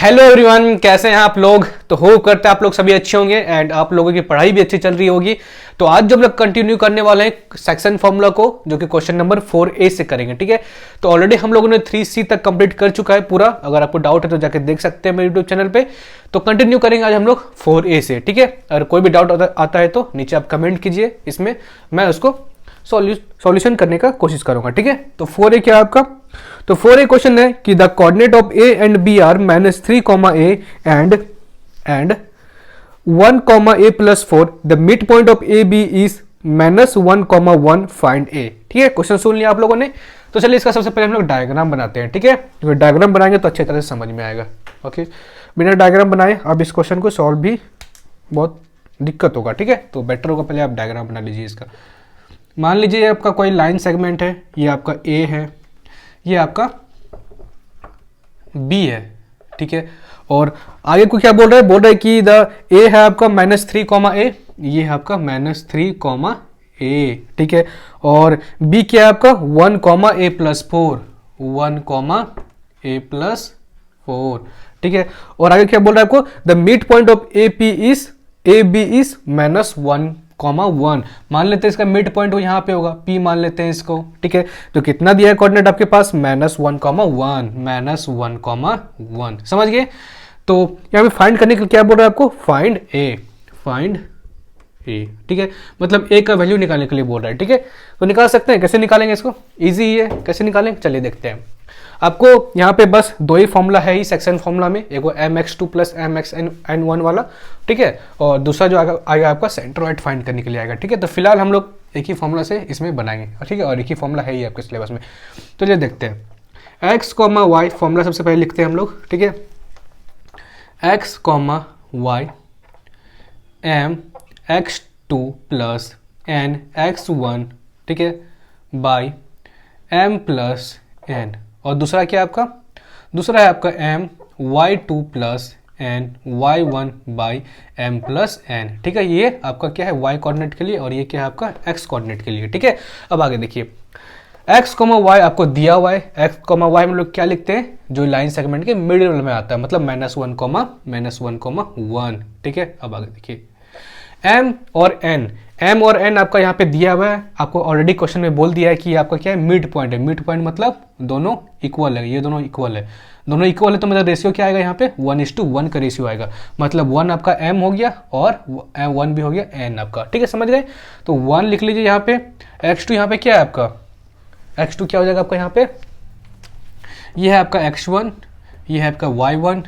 Hello everyone, कैसे हैं आप लोग। तो होप करते हैं आप लोग सभी अच्छे होंगे एंड आप लोगों की पढ़ाई भी अच्छी चल रही होगी। तो आज जो हम लोग कंटिन्यू करने वाले हैं सेक्शन फॉर्मूला को, जो कि क्वेश्चन नंबर 4A से करेंगे। ठीक है, तो ऑलरेडी हम लोगों ने 3C तक कंप्लीट कर चुका है पूरा। अगर आपको डाउट है तो जाके देख सकते हैं मेरे यूट्यूब चैनल पे। तो कंटिन्यू करेंगे आज हम लोग 4A से। ठीक है, अगर कोई भी डाउट आता है तो नीचे आप कमेंट कीजिए, इसमें मैं उसको सॉल्यूशन करने का कोशिश करूंगा। ठीक है, तो 4A क्या है आपका। तो 4A क्वेश्चन है कि the coordinate of A and B are -3, a and 1, a + 4। The mid point of A B is -1, 1 find A. ठीक है, क्वेश्चन सुन लिया आप लोगों ने। तो चलिए इसका सबसे पहले हम लोग डायग्राम बनाते हैं। ठीक है, क्योंकि डायग्राम बनाएंगे तो अच्छी तरह से समझ में आएगा। ओके, बिना डायग्राम बनाए आप इस क्वेश्चन को सॉल्व भी बहुत दिक्कत होगा। ठीक है, तो बेटर होगा पहले आप डायग्राम बना लीजिए इसका। मान लीजिए आपका कोई लाइन सेगमेंट है, ये आपका ए है, ये आपका बी है। ठीक है, और आगे को क्या बोल रहा है, बोल रहा है कि द ए है आपका -3, a, ये है आपका -3, a। ठीक है, और बी क्या है आपका 1, a + 4, 1, a + 4। ठीक है, और आगे क्या बोल रहा है आपको, the mid point of A B is -1, 1। मान लेते हैं इसका मिड पॉइंट वो यहाँ पे होगा, P मान लेते हैं इसको। ठीक है, तो कितना दिया है कोऑर्डिनेट आपके पास, -1, 1 समझ गए। तो यहाँ पे फाइंड करने के लिए क्या बोल रहा है आपको, फाइंड ए। ठीक है, मतलब ए का वैल्यू निकालने के लिए बोल रहा है। ठीक है, तो निकाल सकते हैं। कैसे निकालेंगे इसको, इजी ही है। कैसे निकालेंगे चलिए देखते हैं। आपको यहाँ पे बस दो ही फॉर्मूला है ही सेक्शन फॉर्मूला में, एक वो mx2 + mxn1 वाला। ठीक है, और दूसरा जो आएगा आपका सेंट्रोइड फाइंड करने के लिए आएगा। ठीक है, तो फिलहाल हम लोग एक ही फॉर्मूला से इसमें बनाएंगे। ठीक है, और एक ही फॉर्मूला है ही आपके सिलेबस में। तो ये देखते हैं x, y फॉर्मूला सबसे पहले लिखते हैं हम लोग। ठीक है, x, y mx2 + nx1, ठीक है, बाई m + n। और दूसरा क्या है आपका, दूसरा है आपका my2 + ny1 by m + n। ठीक है, ये आपका क्या है y कोऑर्डिनेट के लिए, और ये क्या है आपका x कोऑर्डिनेट के लिए। ठीक है, अब आगे देखिए x, y आपको दिया हुआ है। x, y हम लोग क्या लिखते हैं, जो लाइन सेगमेंट के मिडिल में आता है, मतलब -1, 1। ठीक है, अब आगे देखिए m और n आपका यहाँ पे दिया हुआ है। आपको ऑलरेडी क्वेश्चन में बोल दिया है कि आपका क्या है, मिड पॉइंट है। मिड पॉइंट मतलब दोनों इक्वल है, ये दोनों इक्वल है। दोनों इक्वल है तो मतलब रेशियो क्या आएगा यहाँ पे, 1:1 का रेशियो आएगा। मतलब 1 आपका m हो गया और 1 भी हो गया n आपका। ठीक है, समझ गए। तो 1 लिख लीजिए यहाँ पे। x2 यहाँ पे क्या है आपका, x2 क्या हो जाएगा आपका यहाँ पे, ये है आपका x1, ये है आपका y1,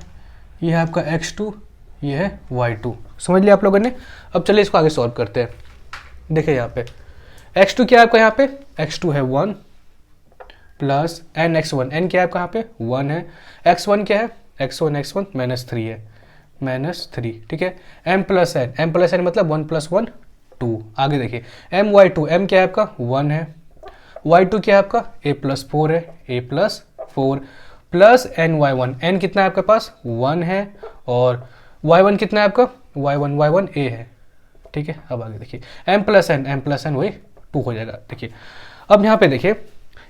ये है आपका x2, ये है y2। समझ लिया आप लोगों ने। अब चलिए इसको आगे सॉल्व करते हैं। देखिए यहाँ पे x2 क्या है आपका, यहाँ पे x2 है 1 + nx1, n क्या है आपका यहाँ पे 1 है, x1 क्या है x1 -3 है, -3। ठीक है, m + n मतलब 1 + 1 2। आगे देखिए my2, m क्या है आपका 1 है, y2 क्या है आपका a + 4 है, a + 4 + ny1, n कितना है आपके पास 1 है, और y1 कितना है आपका y1 a है। ठीक है, अब आगे देखिए m + n वही 2 हो जाएगा। देखिए अब यहाँ पे देखिए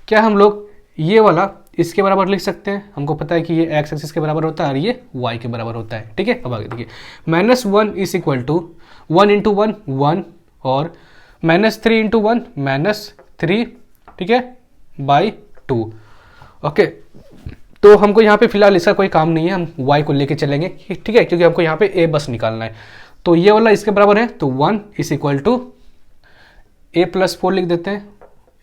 क्या हम लोग ये वाला इसके बराबर लिख सकते हैं। हमको पता है कि ये x एक्सिस के बराबर होता है और ये y के बराबर होता है। ठीक है, अब आगे देखिए -1 = 1 × 1 1 और -3 × 1 -3। ठीक है, बाई 2। ओके, तो हमको यहाँ पे फिलहाल इसका कोई काम नहीं है, हम y को लेके चलेंगे। ठीक है, क्योंकि हमको यहाँ पे a बस निकालना है। तो ये वाला इसके बराबर है, तो 1 = a + 4 लिख देते हैं,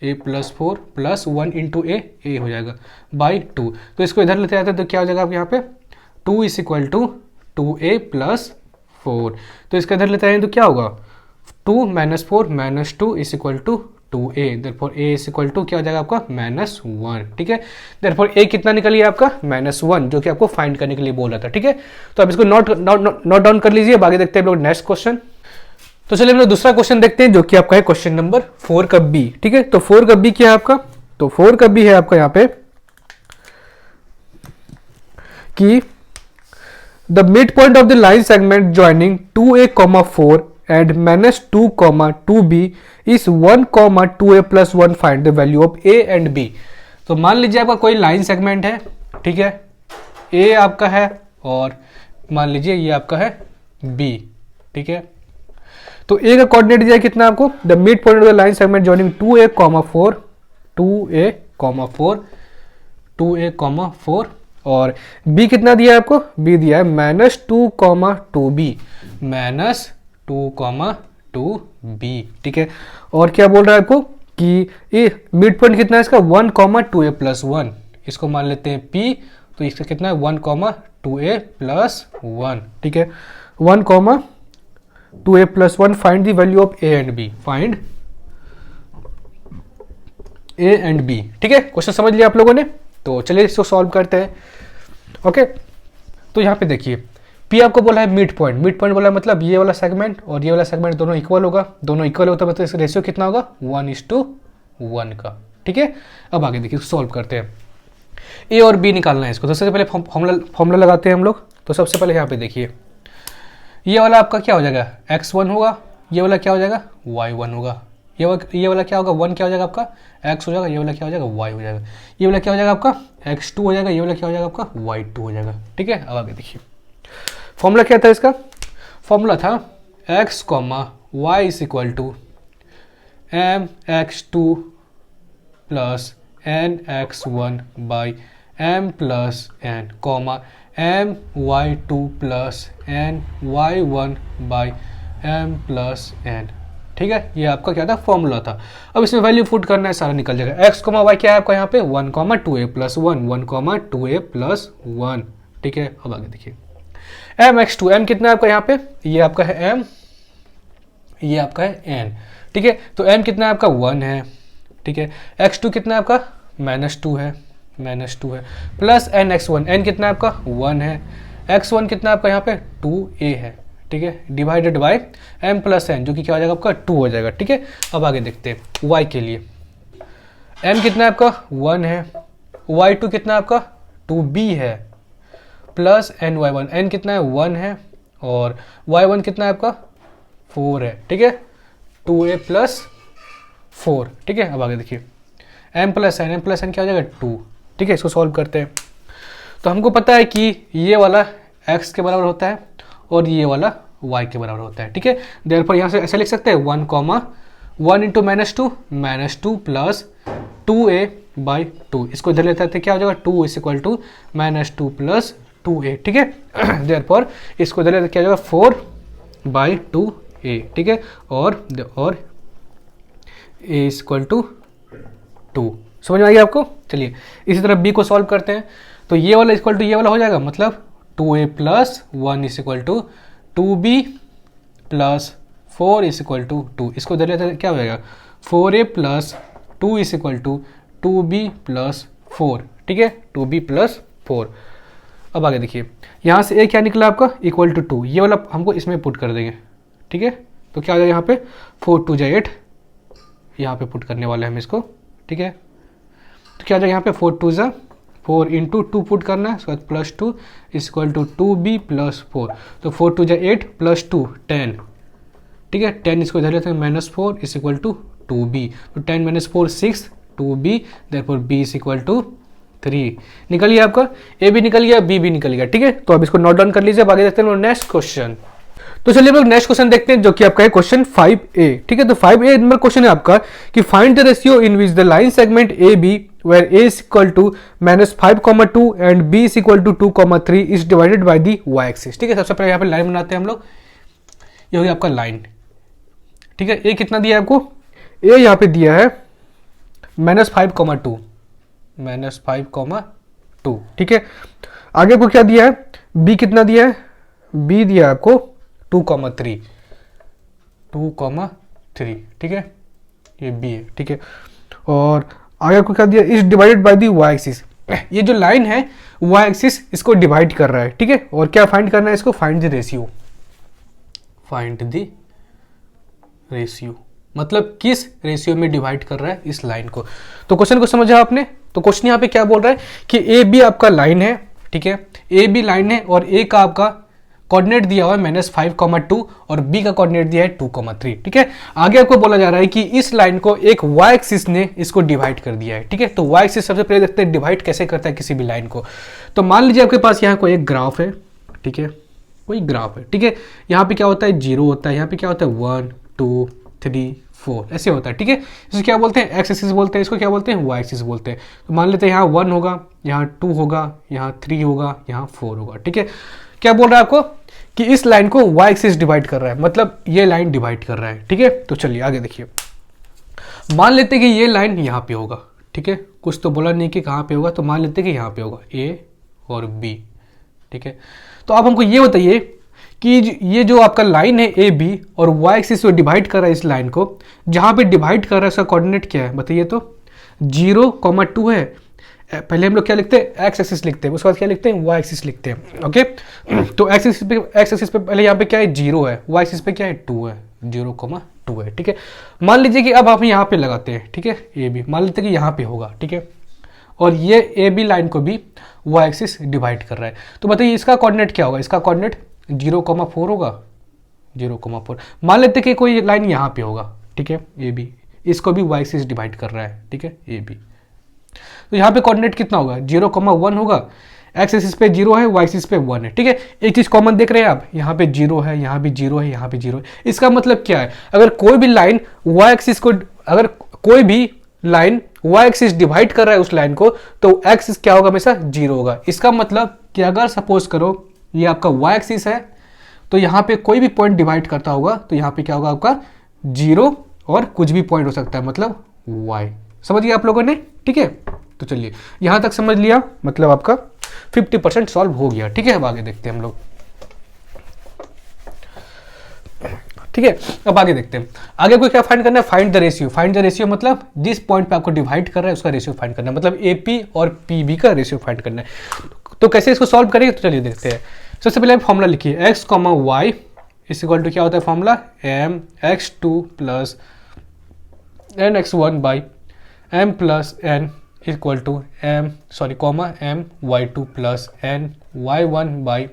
a + 4 + 1 × a हो जाएगा बाई 2। तो इसको इधर लेते जाते हैं तो क्या हो जाएगा आप यहाँ पे 2 = 2a + 4। तो इसका इधर लेते हैं तो क्या होगा 2 - 4 - 2 = 2a। देयरफॉर a = क्या हो जाएगा आपका -1। ठीक है, देयरफॉर a कितना निकलिए आपका -1, जो कि आपको फाइंड करने के लिए बोल रहा था। ठीक है, तो अब इसको नोट डाउन कर लीजिए। आगे देखते हैं लोग नेक्स्ट क्वेश्चन। तो चलिए हम लोग दूसरा क्वेश्चन देखते हैं, जो कि आपका है क्वेश्चन नंबर 4 का बी। ठीक है, तो 4 का बी क्या है आपका, तो 4 का बी है आपका यहाँ पे कि the mid point of the line segment joining 2a, 4 and -2, 2b is 1, 2a + 1 find the value of a and b। तो मान लीजिए आपका कोई लाइन सेगमेंट है। ठीक है, a आपका है और मान लीजिए ये आपका है बी, ठीक है। तो ए का कोऑर्डिनेट दिया है कितना आपको, the mid point of the line segment joining 2a, 4 2a, 4 2a, 4 और b कितना दिया है आपको, b दिया है -2, 2b -2, 2b, ठीक है। और क्या बोल रहा है आपको कि ये मिड पॉइंट कितना है इसका 1, 2a + 1, इसको मान लेते हैं p, तो इसका कितना है 1, 2a + 1, ठीक है। 1, 2a + 1 find the value of a and b, find a and b, ठीक है। क्वेश्चन समझ लिया आप लोगों ने, तो चलिए इसको सॉल्व करते हैं। ओके, तो यहाँ पे देखिए P आपको बोला है मिड पॉइंट, मिड पॉइंट बोला है मतलब ये वाला सेगमेंट और ये वाला सेगमेंट दोनों इक्वल होगा, दोनों इक्वल होता है मतलब इसका रेशियो कितना होगा 1:1 का, ठीक है। अब आगे देखिए सॉल्व करते हैं, A और B निकालना है इसको। तो सबसे पहले फॉर्मूला लगाते हैं हम लोग। तो सबसे पहले यहाँ पे देखिए ये वाला आपका क्या हो जाएगा x1 होगा, ये वाला क्या हो जाएगा y1 होगा, ये वाला क्या होगा 1 क्या हो जाएगा आपका x हो जाएगा, ये वाला क्या हो जाएगा y हो जाएगा, ये वाला क्या हो जाएगा आपका x2 हो जाएगा, ये वाला क्या हो जाएगा आपका y2 हो जाएगा, ठीक है। अब आगे देखिए फॉर्मूला क्या था इसका, फॉर्मूला था x, y = mx2 + nx1 / m + n, my2 + ny1 / m + n, ठीक है। ये आपका क्या था फॉर्मूला था। अब इसमें वैल्यू पुट करना है, सारा निकल जाएगा। x, y क्या है आपका यहाँ पे 1, 2a + 1, 1, 2a + 1, ठीक है। अब आगे देखिए mx2, m कितना है आपका यहाँ पे, ये आपका है m, ये आपका है n, ठीक है। तो m कितना है आपका 1 है, ठीक है। x2 कितना है आपका -2 है, प्लस nx1, n कितना है आपका 1 है, x1 कितना है आपका यहाँ पे 2a है, ठीक है, डिवाइडेड बाय m + n जो कि क्या हो जाएगा आपका 2 हो जाएगा, ठीक है। अब आगे देखते हैं y के लिए, m कितना है आपका 1 है, y2 कितना है आपका 2b है, प्लस ny1, n कितना है 1 है और y1 कितना है आपका 4 है, ठीक है, 2a + 4, ठीक है। अब आगे देखिए m + n क्या हो जाएगा 2, ठीक है। इसको सॉल्व करते हैं। तो हमको पता है कि ये वाला x के बराबर होता है और ये वाला y के बराबर होता है, ठीक है। देयरफॉर यहाँ से ऐसे लिख सकते हैं 1, 1 × -2 + 2a/2, इसको इधर लेते थे क्या हो जाएगा 2 = -2 + 2a, ठीक है। देयरफॉर इसको इधर लेते क्या हो जाएगा 4/2a, ठीक है। और a = 2, समझ में आ गया आपको। चलिए इसी तरह b को सॉल्व करते हैं। तो ये वाला इक्वल टू ये वाला हो जाएगा, मतलब 2a + 1 = 2b + 4 = 2, इसको इधर लेते क्या हो जाएगा 4a + 2 = 2b + 4, ठीक है, 2b + 4। अब आगे देखिए यहाँ से a क्या निकला आपका =2, ये वाला हमको इसमें पुट कर देंगे, ठीक है। तो क्या हो जाएगा यहाँ पे 4 2 8, यहाँ पे पुट करने वाले हम इसको, ठीक है। तो क्या हो जाएगा यहाँ पे 4 2 4 × 2 पुट करना है, उसके बाद +2 = 2b + 4, तो 4 2 8 + 2 10, ठीक है। 10 इसको इधर लेते हैं -4 = 2b, तो 10 - 4 6, 2b, देयरफॉर b = 3। निकल गया आपका a भी निकल गया, b भी निकल गया, ठीक है। तो अब इसको नोट डाउन कर लीजिए। अब आगे देखते हैं नेक्स्ट क्वेश्चन। तो चलिए हम लोग नेक्स्ट क्वेश्चन देखते हैं जो कि आपका है क्वेश्चन 5a, ठीक है। तो 5a नंबर क्वेश्चन है आपका कि find the ratio in which the line segment A B where a = -5, 2 and b = 2, 3 is divided by the y axis, ठीक है। सबसे पहले यहाँ पे लाइन बनाते हैं हम लोग। ये हो गया आपका लाइन, ठीक है। a कितना दिया है आपको, a यहाँ पे दिया है -5, 2, ठीक है। आगे आपको क्या दिया है, b कितना दिया है, b दिया है आपको 2, 3, ठीक है, ये b है, ठीक है। और आगे आपको क्या दिया, is divided by the y axis, ये जो लाइन है y एक्सिस इसको डिवाइड कर रहा है, ठीक है। और क्या फाइंड करना है इसको, फाइंड द रेशियो, मतलब किस रेशियो में डिवाइड कर रहा है इस लाइन को। तो क्वेश्चन को समझा आपने। तो क्वेश्चन यहाँ पे क्या बोल रहा है कि ए बी आपका लाइन है, ठीक है, ए बी लाइन है और ए का आपका कोऑर्डिनेट दिया हुआ है -5, 2 और बी का कोऑर्डिनेट दिया है 2, 3, ठीक है। आगे आपको बोला जा रहा है कि इस लाइन को एक y एक्सिस ने इसको डिवाइड कर दिया है, ठीक है। तो y एक्सिस सबसे पहले देखते हैं डिवाइड कैसे करता है किसी भी लाइन को। तो मान लीजिए आपके पास यहाँ कोई एक ग्राफ है, ठीक है, कोई ग्राफ है, ठीक है। यहाँ पे क्या होता है, 0 होता है, यहाँ पे क्या होता है 1 2 3 4 ऐसे होता है, ठीक है। इसको क्या बोलते हैं, एक्स एक्सिस बोलते हैं, इसको क्या बोलते हैं, वाई एक्सिस बोलते हैं। तो मान लेते हैं यहाँ 1 होगा, यहाँ 2 होगा, यहाँ 3 होगा, यहाँ 4 होगा, ठीक है। क्या बोल रहा है आपको कि इस लाइन को वाई एक्सिस डिवाइड कर रहा है, मतलब ये लाइन डिवाइड कर रहा है, ठीक है। तो चलिए आगे देखिए, मान लेते हैं कि ये लाइन यहाँ पे होगा, ठीक है, कुछ तो बोला नहीं कि कहाँ पे होगा, तो मान लेते हैं कि यहाँ पे होगा ए और बी, ठीक है। तो आप हमको ये बताइए कि ये जो आपका लाइन है ए बी और वाई एक्सिस को डिवाइड कर रहा है इस लाइन को, जहाँ पे डिवाइड कर रहा है उसका कोऑर्डिनेट क्या है बताइए। तो 0,2 है। पहले हम लोग क्या लिखते हैं, एक्स एक्सिस लिखते हैं, उसके बाद क्या लिखते हैं, वाई एक्सिस लिखते हैं, ओके। तो एक्स एक्सिस पे पहले यहाँ पे क्या है 0 है, वाई एक्सिस पे क्या है 2 है, 0,2 है, ठीक है। मान लीजिए कि अब आप यहाँ पे लगाते हैं, ठीक है, ए बी मान लेते हैं कि यहाँ पे होगा, ठीक है, और ये ए बी लाइन को भी वाई एक्सिस डिवाइड कर रहा है। तो बताइए इसका कोऑर्डिनेट क्या होगा, इसका कोऑर्डिनेट 0,4 होगा, 0,4। मान लेते हैं कि कोई लाइन यहाँ पे होगा, ठीक है, ए बी, इसको भी वाई एक्सिस डिवाइड कर रहा है, ठीक है, ए बी। तो यहाँ पे कोऑर्डिनेट कितना होगा, 0,1 होगा, एक्स एक्सिस पे 0 है, वाई एक्सिस पे 1 है, ठीक है। एक चीज कॉमन देख रहे हैं आप, यहाँ पे 0 है, यहाँ भी 0 है, यहाँ भी 0 है। इसका मतलब क्या है, अगर कोई भी लाइन वाई एक्सिस को, अगर कोई भी लाइन वाई एक्सिस डिवाइड कर रहा है उस लाइन को, तो एक्सिस क्या होगा, हमेशा 0 होगा। इसका मतलब कि अगर सपोज करो ये आपका वाई एक्सिस है, तो यहाँ पे कोई भी पॉइंट डिवाइड करता होगा, तो यहाँ पे क्या होगा आपका 0 और कुछ भी पॉइंट हो सकता है, मतलब y। समझ गए आप लोगों ने, ठीक है। तो चलिए यहां तक समझ लिया, मतलब आपका 50% सॉल्व हो गया, ठीक है। अब आगे देखते हैं हम लोग, ठीक है। अब आगे देखते हैं, आगे आपको क्या फाइंड करना है, find the ratio. Find the ratio मतलब जिस पॉइंट पे आपको डिवाइड कर रहा है उसका रेशियो फाइंड करना है, मतलब AP और PB का रेशियो फाइंड करना है। तो कैसे इसको सॉल्व करेंगे, तो चलिए देखते हैं। सबसे पहले फॉर्मूला लिखिए, x, y is equal to क्या होता है formula, mx2 plus nx1 by m plus n equal to my2 plus ny1 by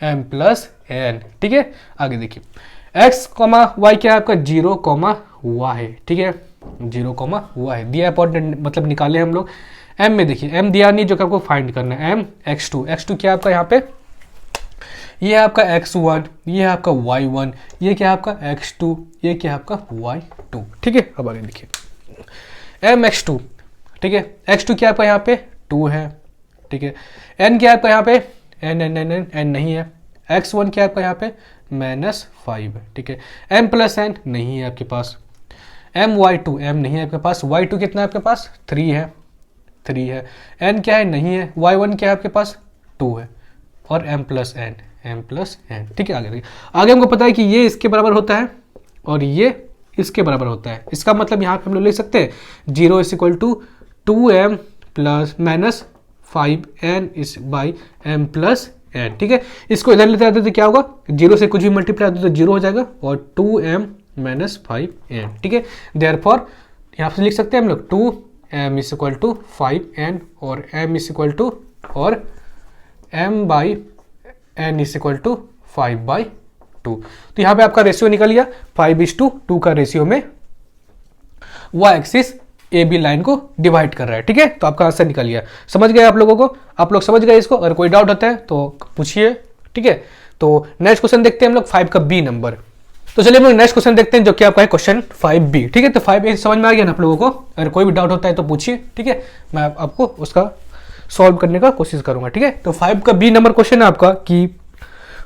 m plus n, ठीक है। आगे देखिए x, y क्या है आपका 0, y है, ठीक है, 0, y है, दिया है, मतलब निकाले हम लोग। m में देखिए, m दिया नहीं जो कि आपको फाइंड करना है, m x2 क्या है आपका यहाँ पे, ये है आपका x1, ये है आपका y1, ये क्या है आपका x2, ये क्या है आपका y2, ठीक है। अब आगे देखिए mx2, ठीक है, x2 क्या है आपका यहाँ पे 2 है, ठीक है। n क्या है आपका यहाँ पे n नहीं है। x1 क्या है आपका यहाँ पे -5 है, ठीक है। m प्लस n नहीं है आपके पास। my2 m नहीं है आपके पास। y2 कितना है आपके पास 3 है, n क्या है नहीं है। y1 क्या है आपके पास 2 है, और m प्लस n, ठीक है। आगे देखिए, आगे हमको पता है कि ये इसके बराबर होता है और ये इसके बराबर होता है। इसका मतलब यहाँ पे हम लोग लिख सकते हैं 0 is equal to 2m plus -5n इस बाई m प्लस n, ठीक है। इसको इधर लेते आते तो क्या होगा, 0 से कुछ भी मल्टीप्लाई होता तो 0 हो जाएगा, और 2m - 5n, ठीक है। देयरफॉर यहाँ से लिख सकते हैं हम लोग 2m is equal to 5n और m इज इक्वल टू, और m by n is equal to 5/2। तो यहाँ पे आपका रेशियो निकल गया 5:2 का रेशियो में y एक्सिस AB लाइन को डिवाइड कर रहा है, ठीक है। तो आपका आंसर निकल गया। समझ गए आप लोगों को, आप लोग समझ गए इसको। अगर कोई डाउट होता है तो पूछिए, ठीक है। तो नेक्स्ट क्वेश्चन देखते हैं हम लोग 5 का B नंबर। तो चलिए हम लोग नेक्स्ट क्वेश्चन देखते हैं जो कि आपका है क्वेश्चन 5B, ठीक है। तो 5A समझ में आ गया ना आप लोगों को। अगर कोई भी डाउट होता है तो पूछिए, ठीक है, मैं आपको उसका सॉल्व करने का कोशिश करूंगा, ठीक है। तो 5 का B नंबर क्वेश्चन है आपका कि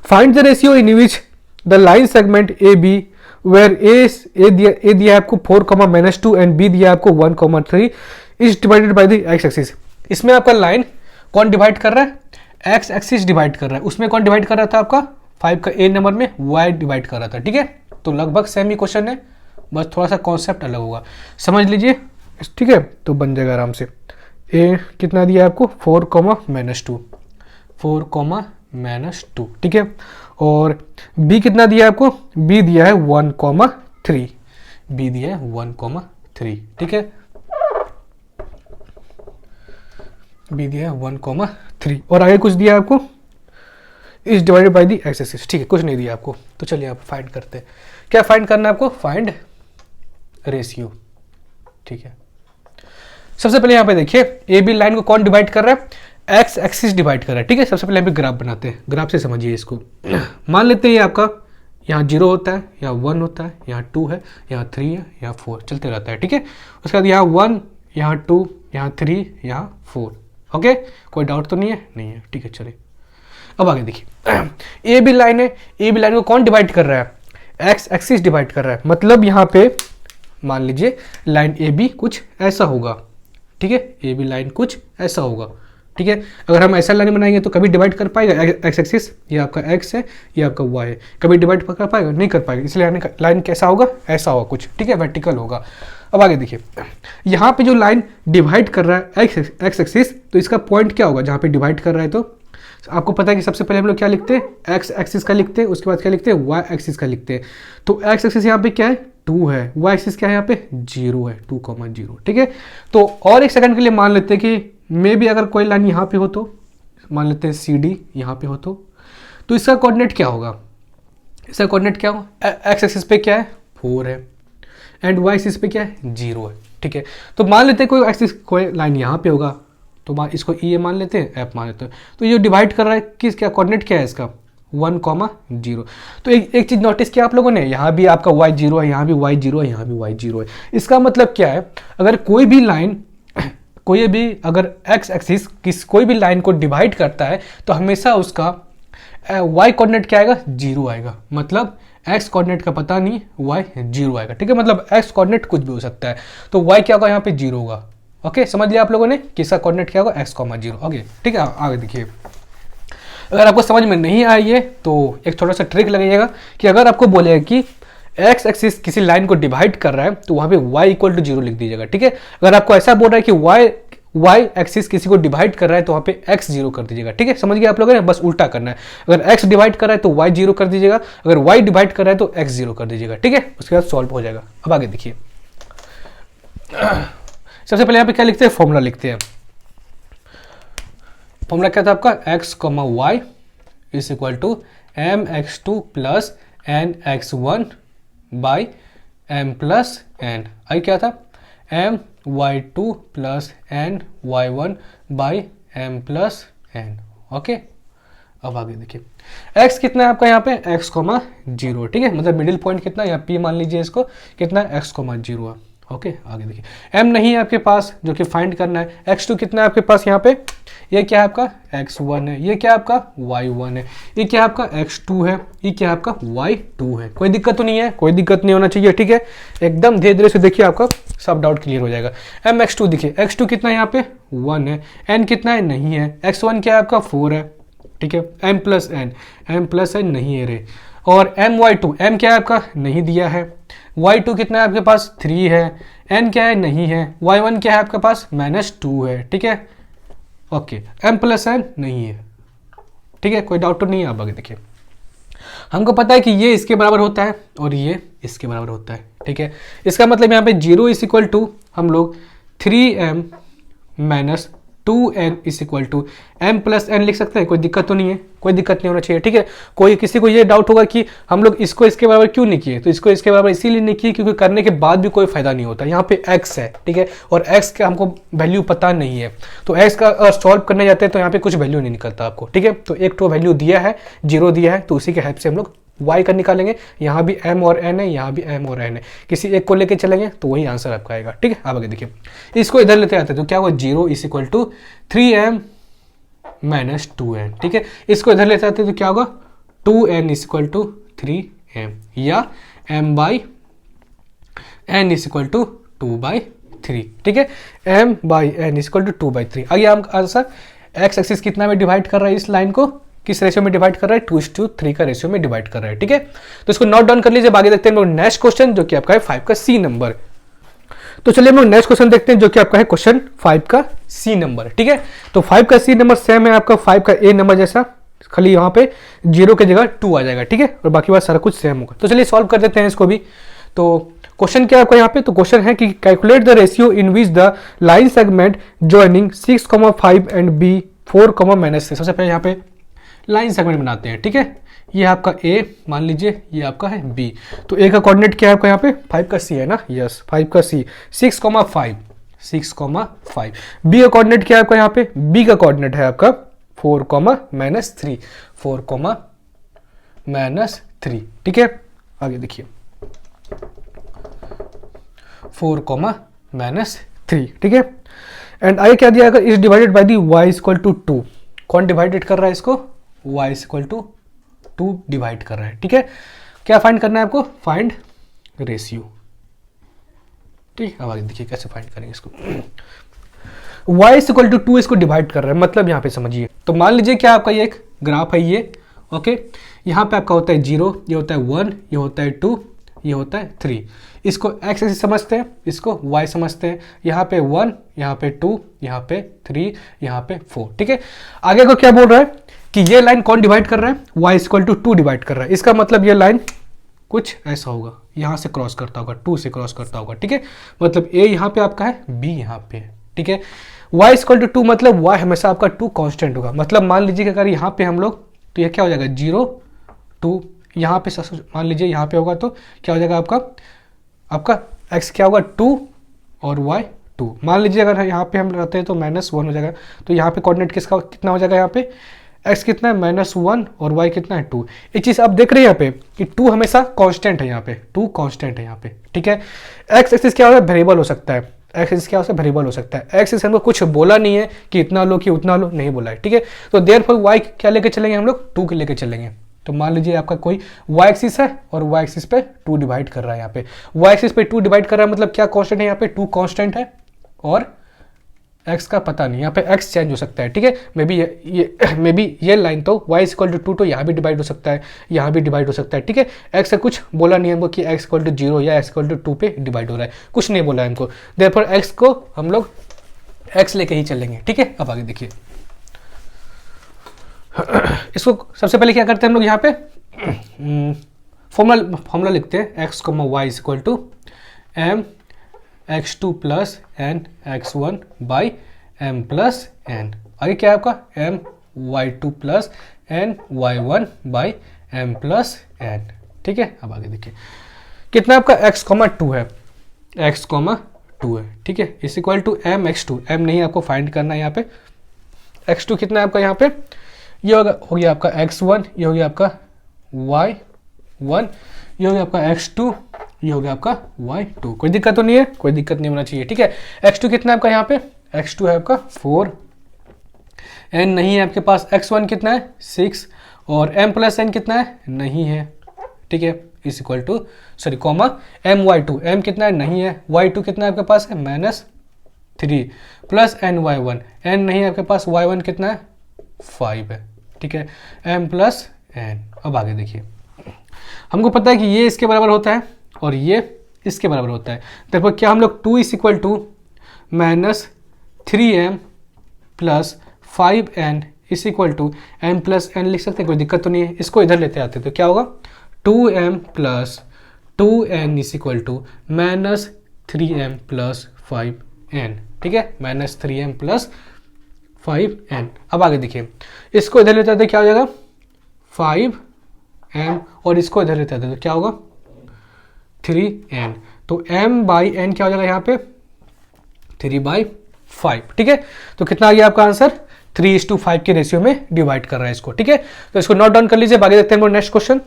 find the ratio in which the line segment AB where A दिया है आपको 4, एंड B दिया है आपको 1, 3 is divided by the x axis. इसमें आपका लाइन कौन डिवाइड कर रहा है, एक्स एक्सिस डिवाइड कर रहा है। उसमें कौन डिवाइड कर रहा था आपका 5 का A नंबर में y डिवाइड कर रहा था, ठीक है। तो लगभग सेम ही क्वेश्चन है, बस थोड़ा सा कॉन्सेप्ट अलग होगा, समझ लीजिए, ठीक है। तो बन जाएगा आराम से। A कितना दिया है आपको 4, -2, ठीक है। और B कितना दिया है आपको, B दिया है 1, 3, ठीक है। B दिया है 1, 3 और आगे कुछ दिया है आपको is divided by the x axis, ठीक है। कुछ नहीं दिया आपको। तो चलिए आप फाइंड करते हैं। क्या फाइंड करना है आपको, फाइंड रेशियो, ठीक है। सबसे पहले यहाँ पे देखिए AB लाइन को कौन डिवाइड कर रहा है, एक्स एक्सिस डिवाइड कर रहा है, ठीक है। सबसे पहले हम ग्राफ बनाते हैं, ग्राफ से समझिए इसको। मान लेते हैं ये आपका यहाँ 0 होता है, यहाँ 1 होता है, यहाँ 2 है, यहाँ 3 है, यहाँ 4 चलते रहता है, ठीक है। उसके बाद यहाँ 1, यहाँ 2, यहाँ 3, यहाँ 4। ओके, कोई डाउट तो नहीं है? नहीं है, ठीक है। चलिए अब आगे देखिए, ए बी लाइन है, ए बी लाइन को कौन डिवाइड कर रहा है? एक्स एक्सिस डिवाइड कर रहा है। मतलब यहाँ पे मान लीजिए लाइन ए बी कुछ ऐसा होगा, ठीक है। ए बी लाइन कुछ ऐसा होगा, ठीक है। अगर हम ऐसा लाइन बनाएंगे तो कभी डिवाइड कर पाएगा एक्स एक्सिस? ये आपका एक्स है, ये आपका वाई है, कभी डिवाइड कर पाएगा? नहीं कर पाएगा। इसलिए लाइन कैसा होगा? ऐसा होगा कुछ, ठीक है, वर्टिकल होगा। अब आगे देखिए, यहाँ पे जो लाइन डिवाइड कर रहा है एक्स एक्सिस, तो इसका पॉइंट क्या होगा जहाँ पे डिवाइड कर रहा है? तो आपको पता है कि सबसे पहले हम लोग क्या लिखते हैं? एक्स एक्सिस का लिखते हैं, उसके बाद क्या लिखते हैं? वाई एक्सिस का लिखते हैं। तो एक्स एक्सिस यहाँ पे क्या है? 2 है, वाई एक्सिस क्या है? यहाँ पे 0 है, 2,0, ठीक है। तो और एक सेकंड के लिए मान लेते हैं कि मे भी अगर कोई लाइन यहाँ पे हो, तो मान लेते हैं सी डी यहाँ पे हो, तो इसका कोऑर्डिनेट क्या होगा? इसका कोऑर्डिनेट क्या होगा? एक्स एक्सिस पे क्या है? 4 है, एंड वाई एक्सिस पे क्या है? 0 है, ठीक है। तो मान लेते हैं कोई एक्सिस, कोई लाइन यहाँ पे होगा, तो इसको ई मान लेते हैं, एफ मान लेते हैं। तो ये डिवाइड कर रहा है किस, क्या कोऑर्डिनेट क्या है इसका? 1,0। तो एक चीज नोटिस किया आप लोगों ने, यहाँ भी आपका y 0 है, यहाँ भी y 0 है, यहाँ भी y 0 है। इसका मतलब क्या है? अगर कोई भी लाइन, कोई भी अगर x एक्सिस कोई भी लाइन को डिवाइड करता है तो हमेशा उसका y कोऑर्डिनेट क्या आएगा? 0 आएगा। मतलब x कोऑर्डिनेट का पता नहीं, y 0 आएगा, ठीक है। मतलब x कोऑर्डिनेट कुछ भी हो सकता है, तो y क्या होगा? यहाँ पे 0 होगा। ओके, समझ लिया आप लोगों ने कि इसका कोऑर्डिनेट क्या होगा? x, 0। ओके, ठीक है। आगे देखिए, अगर आपको समझ में नहीं आई है तो एक छोटा सा ट्रिक लगाइएगा कि अगर आपको बोलेगा कि एक्स एक्सिस किसी लाइन को डिवाइड कर रहा है तो वहां पे y = 0 लिख दीजिएगा, ठीक है। अगर आपको ऐसा बोल रहा है कि y एक्सिस किसी को डिवाइड कर रहा है तो वहां पे x 0 कर दीजिएगा, ठीक है। समझ गए आप लोगों ने? बस उल्टा करना है। अगर x डिवाइड कर रहा है तो y 0 कर दीजिएगा, अगर y डिवाइड कर रहा है तो x 0 कर दीजिएगा, ठीक है। उसके बाद सॉल्व हो जाएगा। अब आगे देखिए, सबसे पहले यहाँ पे क्या लिखते हैं? फॉर्मूला लिखते हैं। फॉर्मूला क्या था आपका? x, y = mx2 + nx1 / m + n। आई क्या था? my2 + ny1 / m + n। Okay, अब आगे देखिए, x कितना है आपका यहाँ पे? x, 0, ठीक है। मतलब मिडिल पॉइंट कितना? यहाँ p मान लीजिए इसको, कितना है? x, 0 है। ओके, आगे देखिए, m नहीं है आपके पास जो कि फाइंड करना है। x2 कितना है आपके पास यहाँ पे? ये क्या है आपका? x1 है। ये क्या है आपका? y1 है। ये क्या है आपका? x2 है। ये क्या है आपका? y2 है। कोई दिक्कत तो नहीं है? कोई दिक्कत नहीं होना चाहिए, ठीक है। एकदम धीरे धीरे से देखिए, आपका सब डाउट क्लियर हो जाएगा। mx2 देखिए, x2 कितना है यहाँ पे? 1 है। n कितना है? नहीं है। x1 क्या है आपका? 4 है, ठीक है। m + n नहीं है रे। और my2, m क्या है आपका? नहीं दिया है। y2 कितना है आपके पास? 3 है। n क्या है? नहीं है। y1 क्या है आपके पास? -2 है, ठीक है। ओके, m + n नहीं है, ठीक है। कोई डाउट तो नहीं है? आप आगे देखिए, हमको पता है कि ये इसके बराबर होता है और ये इसके बराबर होता है, ठीक है। इसका मतलब यहाँ पे 0 = हम लोग 3m - 2n = m + n लिख सकते हैं। कोई दिक्कत तो नहीं है? कोई दिक्कत नहीं होना चाहिए, ठीक है। कोई किसी को ये डाउट होगा कि हम लोग इसको इसके बराबर क्यों नहीं किए, तो इसको इसके बराबर इसीलिए नहीं किए क्योंकि करने के बाद भी कोई फायदा नहीं होता। यहाँ पे x है, ठीक है, और x का हमको वैल्यू पता नहीं है, तो x का अगर सॉल्व करने जाते हैं तो यहाँ पे कुछ वैल्यू नहीं निकलता आपको, ठीक है। तो एक तो वैल्यू दिया है, 0 दिया है, तो उसी के हेल्प से हम लोग y का निकालेंगे। यहाँ भी m और n है, यहाँ भी m और n है, किसी एक को लेके चलेंगे तो वही आंसर आपका आएगा, ठीक है। आप आगे देखिए, इसको इधर लेते आते हैं तो क्या होगा? 0 = 3m - 2n, ठीक है। इसको इधर लेते आते हैं तो क्या होगा? 2n = 3m, या m/n = 2/3, ठीक है। m/n = 2/3 आ गया आंसर। x एक्सिस कितना में डिवाइड कर रहा है? इस लाइन को किस रेशियो में डिवाइड कर रहा है? 2:3 का रेशियो में डिवाइड कर रहा है, ठीक है। तो इसको नोट डाउन कर लीजिए। आगे देखते हैं नेक्स्ट क्वेश्चन, जो कि आपका है 5 का C नंबर। तो चलिए हम लोग नेक्स्ट क्वेश्चन देखते हैं, जो कि आपका है क्वेश्चन 5 का C नंबर, ठीक है। तो 5 का C नंबर सेम है आपका 5 का A नंबर जैसा, खाली यहाँ पे 0 की जगह 2 आ जाएगा, ठीक है, और बाकी बात सारा कुछ सेम होगा। तो चलिए सॉल्व कर देते हैं इसको भी। तो क्वेश्चन क्या है आपका यहाँ पे? तो क्वेश्चन है कि calculate the ratio in which the line segment joining 6, 5 and B 4, -6। सबसे पहले यहाँ पे लाइन सेगमेंट बनाते हैं, ठीक है। ये आपका A मान लीजिए, ये आपका है B। तो A का कोऑर्डिनेट क्या है आपका यहाँ पे? 5 का C है ना? यस, 5 का C, 6, 5, 6,5। बी का कोऑर्डिनेट क्या है आपका यहाँ पे? बी का कोऑर्डिनेट है आपका 4,-3, 4,-3। ठीक है, आगे देखिए 4,-3। ठीक है, एंड आगे क्या दिया? Is divided by the y equal to 2। कौन डिवाइडेड कर रहा है इसको? y इक्वल टू 2 डिवाइड कर रहा है। ठीक है, क्या फाइंड करना है आपको? Find ratio. ठीक, अब आगे देखिए कैसे फाइंड करेंगे इसको। y इक्वल टू 2 इसको डिवाइड कर रहा है, मतलब यहाँ पे समझिए। तो मान लीजिए क्या आपका ये एक ग्राफ है ये, ओके। यहाँ पे आपका होता है 0, ये होता है 1, ये होता है 2, ये होता है 3। इसको x एक्सिस समझते हैं, इसको y समझते हैं। यहाँ पे 1, यहाँ पे 2, यहाँ पे 3, यहाँ पे 4। ठीक है, आगे को क्या बोल रहा है कि ये लाइन कौन डिवाइड कर रहा है? y इक्वल टू 2 डिवाइड कर रहा है। इसका मतलब ये लाइन कुछ ऐसा होगा, यहाँ से क्रॉस करता होगा, 2 से क्रॉस करता होगा। ठीक है, मतलब a यहाँ पे आपका है, b यहाँ पे है। ठीक है, y इक्वल टू 2 मतलब y हमेशा आपका 2 कांस्टेंट होगा। मतलब मान लीजिए कि अगर यहाँ पे हम लोग, तो ये क्या हो जाएगा 0 2, यहाँ पे मान लीजिए यहाँ पे होगा तो क्या हो जाएगा आपका x क्या होगा 2 और y 2। मान लीजिए अगर यहाँ पे हम रहते हैं तो -1 हो जाएगा। तो यहाँ पे कोऑर्डिनेट किसका कितना हो जाएगा? यहाँ पे x कितना है -1 और y कितना है 2। ये चीज़ आप देख रहे हैं यहाँ पे कि 2 हमेशा कांस्टेंट है, यहाँ पे 2 कांस्टेंट है यहाँ पे। ठीक है, x एक्सिस क्या होता है? वेरिएबल हो सकता है। x एक्सिस क्या हो सकता है? वेरिएबल हो सकता है। x एक्सिस हमको कुछ बोला नहीं है कि इतना लो कि उतना लो, नहीं बोला है। ठीक है, तो देयरफॉर y क्या लेके चलेंगे हम लोग? 2 के लेके चलेंगे। तो मान लीजिए आपका कोई y एक्सिस है और y एक्सिस पे 2 डिवाइड कर रहा है। यहाँ पे y एक्सिस पे 2 डिवाइड कर रहा है, मतलब क्या कांस्टेंट है? यहाँ पे 2 कांस्टेंट है और x का पता नहीं, यहाँ पे x चेंज हो सकता है। ठीक है, मे बी ये लाइन तो y इक्वल टू 2 तो यहाँ भी डिवाइड हो सकता है, यहाँ भी डिवाइड हो सकता है। ठीक है, x से कुछ बोला नहीं हमको कि x इक्वल टू 0 या x इक्वल टू 2 पे डिवाइड हो रहा है, कुछ नहीं बोला है हमको। देयरफॉर x को हम लोग x लेके ही चलेंगे। ठीक है, अब आगे देखिए इसको सबसे पहले क्या करते हैं हम लोग? यहाँ पे फॉर्मूला लिखते हैं x, y equal to m x2 plus N x1 by m plus N. आगे क्या है आपका? m y2 plus N y1 by m plus N. ठीक है, अब आगे देखिए कितना आपका x, 2 है, x, 2 है। ठीक है, is equal to m x2, m नहीं आपको फाइंड करना है यहाँ पे। x2 कितना है आपका यहाँ पे? ये हो गया आपका x1, ये हो गया आपका y1, ये हो गया आपका x2, ये हो गया आपका y2। कोई दिक्कत तो नहीं है? कोई दिक्कत नहीं होना चाहिए। ठीक है, x2 कितना है आपका यहाँ पे? x2 है आपका 4, n नहीं है आपके पास। x1 कितना है? 6 और m प्लस n कितना है? नहीं है। ठीक है, is equal to sorry comma m y2, m कितना है? नहीं है। y2 कितना है आपके पास है? -3 प्लस n y1, n नहीं है आपके पास। y1 कितना है? 5 है। ठीक है, m प्लस n। अब आगे देखिए हमको पता है कि ये इसके बराबर होता है और ये इसके बराबर होता है। देखो क्या हम लोग 2 is equal to -3m plus 5n is equal to m plus n लिख सकते हैं, कोई दिक्कत तो नहीं है। इसको इधर लेते आते तो क्या होगा? 2m plus 2n is equal to -3m plus 5n। ठीक है, -3m प्लस 5n। अब आगे देखिए इसको इधर लेते आते क्या हो जाएगा? 5m और इसको इधर लेते आते तो क्या होगा? 3n। तो m बाई n क्या हो जाएगा यहाँ पे? 3/5। ठीक है, तो कितना आ गया आपका आंसर? 3:5 के रेशियो में डिवाइड कर रहा है इसको। ठीक है, तो इसको नोट डाउन कर लीजिए। आगे देखते हैं नेक्स्ट क्वेश्चन।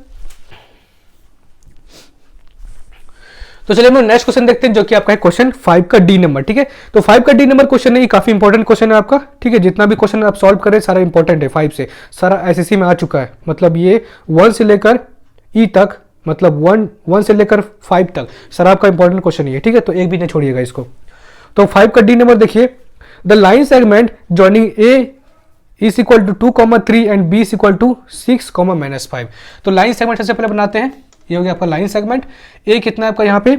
तो चलिए हम लोग नेक्स्ट क्वेश्चन देखते हैं जो कि आपका है क्वेश्चन 5 का डी नंबर। ठीक है, तो 5 का डी नंबर क्वेश्चन है, ये काफी इंपॉर्टेंट क्वेश्चन है आपका। ठीक है, जितना भी क्वेश्चन आप सॉल्व करें सारा इंपॉर्टेंट है। 5 से सारा एसएससी में आ चुका है, मतलब ये 1 से लेकर ई तक, मतलब 1 से लेकर 5 तक सारा आपका इंपॉर्टेंट क्वेश्चन है। ठीक है, तो एक भी नहीं छोड़िएगा इसको। तो 5 का डी नंबर देखिए, the line segment joining A is equal to 2,3 and B is equal to 6,-5। तो लाइन सेगमेंट सबसे पहले बनाते हैं। ये हो गया आपका लाइन सेगमेंट। ए कितना है आपका यहाँ पे?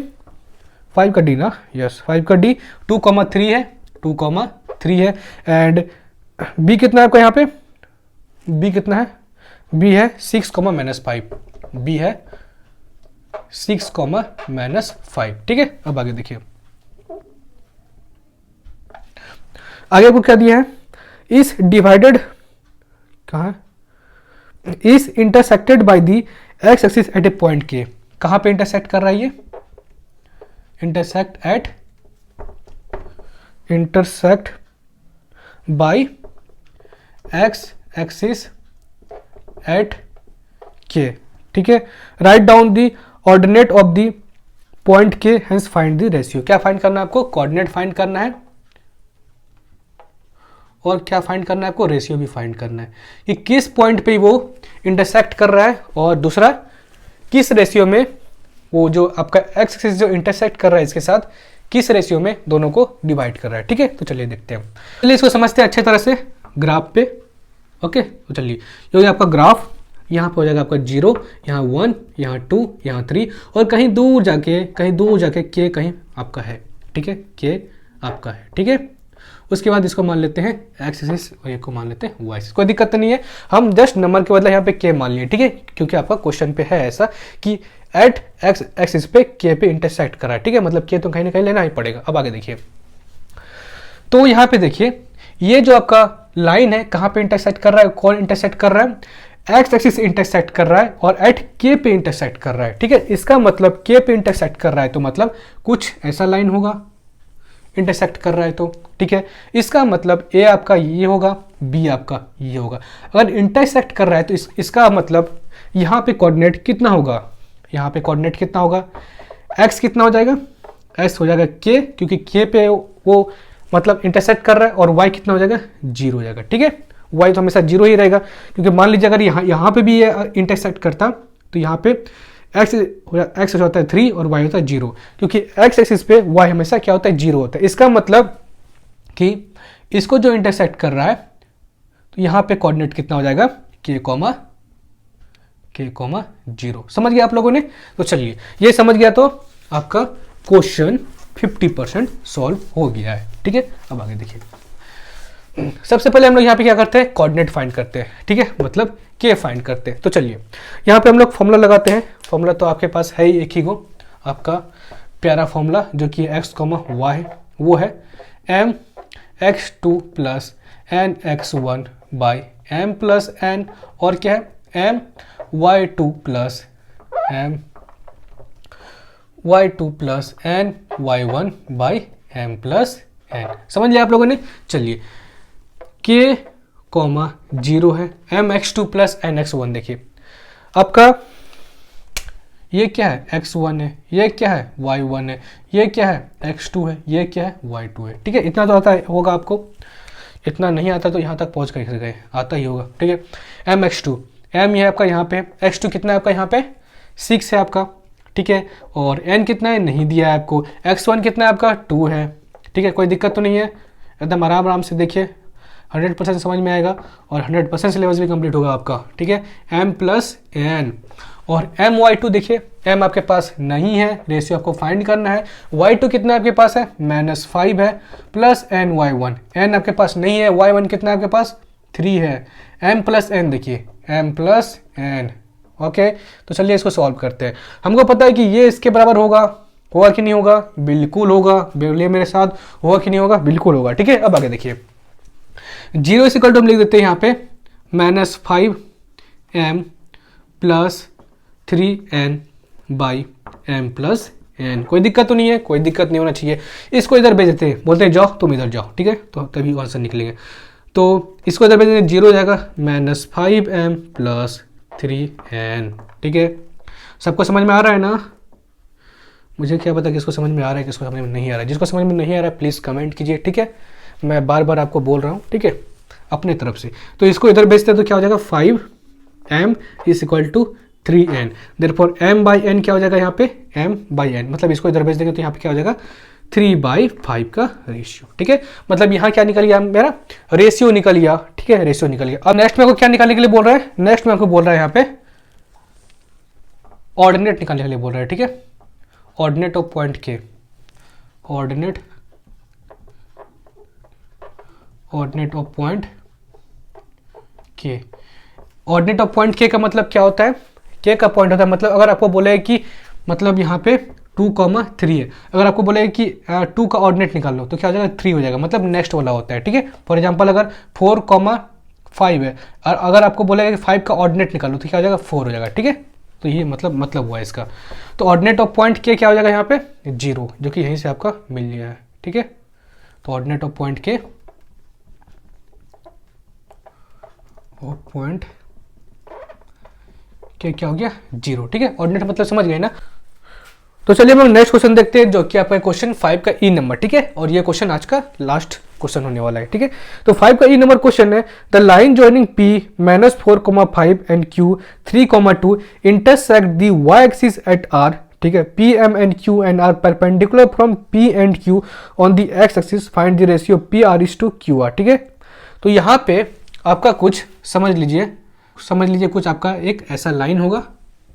5 का डी ना, यस 5 का डी 2,3 है, 2,3 है। एंड बी कितना है आपका यहाँ पे? बी कितना है? बी है 6,-5, बी है 6,-5। ठीक है, अब आगे देखिए आगे आपको क्या दिया है? इस डिवाइडेड कहाँ? Is intersected by the x axis at a point K. कहाँ पे इंटरसेक्ट कर रहा है ये? Intersect at intersect by x axis at K, ठीक है। Right down the ordinate of the point K, hence find the ratio. क्या find करना है आपको? कोऑर्डिनेट फाइंड करना है और क्या फाइंड करना है आपको? रेशियो भी फाइंड करना है कि किस पॉइंट पे वो इंटरसेक्ट कर रहा है और दूसरा किस रेशियो में वो जो आपका एक्स एक्सिस जो इंटरसेक्ट कर रहा है इसके साथ किस रेशियो में दोनों को डिवाइड कर रहा है, ठीक है। तो चलिए देखते हैं, चलिए इसको समझते हैं अच्छे तरह से ग्राफ पे। ओके, तो चलिए ये हो गया आपका ग्राफ। यहाँ पे हो जाएगा आपका 0, यहाँ 1, यहाँ 2, यहाँ 3 और कहीं दूर जाके के कहीं आपका है, ठीक है, के आपका है, ठीक है। उसके बाद इसको मान लेते हैं एक्स एक्सिस और ये को मान लेते हैं वाई एक्सिस। कोई दिक्कत नहीं है, हम जस्ट नंबर के बदले यहाँ पे के मान लिए, ठीक है, क्योंकि आपका क्वेश्चन पे है ऐसा कि एट एक्स एक्सिस पे के पे इंटरसेक्ट करा है, ठीक है, मतलब के तो कहीं ना कहीं लेना ही पड़ेगा। अब आगे देखिए, तो यहाँ पे देखिए ये जो आपका लाइन है कहाँ पे इंटरसेक्ट कर रहा है, कौन इंटरसेक्ट कर रहा है? एक्स एक्सिस इंटरसेक्ट कर रहा है और एट के पे इंटरसेक्ट कर रहा है, ठीक है। इसका मतलब के पे इंटरसेक्ट कर रहा है तो मतलब कुछ ऐसा लाइन होगा इंटरसेक्ट कर रहा है तो, ठीक है। इसका मतलब ए आपका ये होगा, बी आपका ये होगा। अगर इंटरसेक्ट कर रहा है तो इसका मतलब यहाँ पे कोऑर्डिनेट कितना होगा? यहाँ पे कोऑर्डिनेट कितना होगा? एक्स कितना हो जाएगा? एक्स हो जाएगा के, क्योंकि के पे वो मतलब इंटरसेक्ट कर रहा है, और वाई कितना हो जाएगा? 0 हो जाएगा, ठीक है। वाई तो हमेशा 0 ही रहेगा, क्योंकि मान लीजिए अगर यहाँ पे भी ये इंटरसेक्ट करता तो यहाँ पे एक्स होता है 3 और वाई होता है 0, क्योंकि एक्स एक्सिस पे वाई हमेशा क्या होता है? 0 होता है। इसका मतलब कि इसको जो इंटरसेक्ट कर रहा है तो यहाँ पे कोऑर्डिनेट कितना हो जाएगा? के कॉमा 0। समझ गया आप लोगों ने? तो चलिए ये समझ गया तो आपका क्वेश्चन 50% सॉल्व हो गया है, ठीक है। अब आगे देखिए, सबसे पहले हम लोग यहाँ पे क्या करते हैं? कोऑर्डिनेट फाइंड करते हैं, ठीक है, मतलब के फाइंड करते हैं। तो चलिए यहाँ पे हम लोग फॉर्मूला लगाते हैं। फॉर्मूला तो आपके पास है ही एक ही गो, आपका प्यारा फॉर्मूला जो कि एक्स कॉमा वाई, वो है M X two plus N X one by M plus N, और क्या है? M Y two plus N Y one by M plus N. समझ लिया आप लोगों ने? चलिए के कॉमा 0 है, M X two plus N X one. देखिए आपका ये क्या है? x1 है, ये क्या है? y1 है, ये क्या है? x2 है, ये क्या है? y2 है, ठीक है। इतना तो आता होगा आपको, इतना नहीं आता तो यहाँ तक पहुँच कर गए, आता ही होगा, ठीक है। एम x2, एम ये है आपका यहाँ पे, x2 कितना है आपका यहाँ पे? 6 है आपका, ठीक है। और n कितना है? नहीं दिया है आपको। x1 कितना है आपका? 2 है, ठीक है। कोई दिक्कत तो नहीं है, एकदम आराम से देखिए, 100% समझ में आएगा और 100% सिलेबस भी कंप्लीट होगा आपका, ठीक है। m प्लस एन और एम वाई टू, देखिए m आपके पास नहीं है, रेशियो आपको फाइंड करना है। y2 कितना आपके पास है? -5 है, plus N Y one, N आपके पास नहीं है, y1 कितना आपके पास? 3 है। m प्लस एन, देखिए m प्लस एन, ओके। तो चलिए इसको सॉल्व करते हैं। हमको पता है कि ये इसके बराबर होगा कि नहीं होगा? बिल्कुल होगा। बोलिए मेरे साथ, होगा कि नहीं होगा? बिल्कुल होगा, ठीक है। अब आगे देखिए, 0 इज इक्वल टू हम लिख देते हैं यहाँ पे -5m plus 3n by m plus n। कोई दिक्कत तो नहीं है? कोई दिक्कत नहीं होना चाहिए। इसको इधर भेज देते हैं, बोलते हैं जाओ तुम इधर जाओ, ठीक है, तो तभी आंसर निकलेंगे। तो इसको इधर भेज देंगे, 0 हो जाएगा -5m प्लस 3n, ठीक है। सबको समझ में आ रहा है ना? मुझे क्या पता किसको समझ में आ रहा है, किसको समझ में नहीं आ रहा है। जिसको समझ में नहीं आ रहा है प्लीज़ कमेंट कीजिए, ठीक है। मैं बार बार आपको बोल रहा हूँ, ठीक है, अपने तरफ से। तो इसको इधर भेजते हैं तो क्या हो जाएगा? 5m is equal to 3n, therefore m by n क्या हो जाएगा यहाँ पे? m बाई n, मतलब इसको इधर भेज देंगे तो यहाँ पे क्या हो जाएगा? 3/5 का रेशियो, ठीक है। मतलब यहाँ क्या निकल गया मेरा? रेशियो निकल गया, ठीक है, रेशियो निकल गया। अब नेक्स्ट में आपको क्या निकालने के लिए बोल रहा है? नेक्स्ट में आपको बोल रहा है यहाँ पे ऑर्डिनेट निकालने के लिए बोल रहा है, ठीक है। ऑर्डिनेट ऑफ पॉइंट के, ऑर्डिनेट ऑफ पॉइंट के। ऑर्डिनेट ऑफ पॉइंट के का मतलब क्या होता है? के का पॉइंट होता है, मतलब अगर आपको बोले कि मतलब यहाँ पे 2,3 है, अगर आपको बोले कि 2 का ऑर्डिनेट निकाल लो तो क्या हो जाएगा? 3 हो जाएगा, मतलब नेक्स्ट वाला होता है, ठीक है। फॉर एग्जांपल अगर 4,5 है और अगर आपको बोलेगा कि 5 का ऑर्डिनेट निकाल लो तो क्या हो जाएगा? 4 हो जाएगा, ठीक है। तो ये मतलब हुआ इसका। तो ऑर्डिनेट ऑफ पॉइंट के क्या हो जाएगा यहाँ पे? 0, जो कि यहीं से आपका मिल गया है, ठीक है। तो ऑर्डिनेट ऑफ पॉइंट के पॉइंट के क्या हो गया 0, ठीक है। ऑर्डिनेट मतलब समझ गए ना। तो चलिए हम लोग नेक्स्ट क्वेश्चन देखते हैं जो कि आपका क्वेश्चन 5 का ई नंबर, ठीक है। और ये क्वेश्चन आज का लास्ट क्वेश्चन होने वाला है, ठीक है। तो 5 का ई नंबर क्वेश्चन है, the line joining P -4,5 and Q 3,2 intersect the y axis at R, ठीक है। P M and Q and are perpendicular from P and Q on the x axis, find the ratio PR:QR, ठीक है। तो यहाँ पे आपका कुछ समझ लीजिए कुछ आपका एक ऐसा लाइन होगा,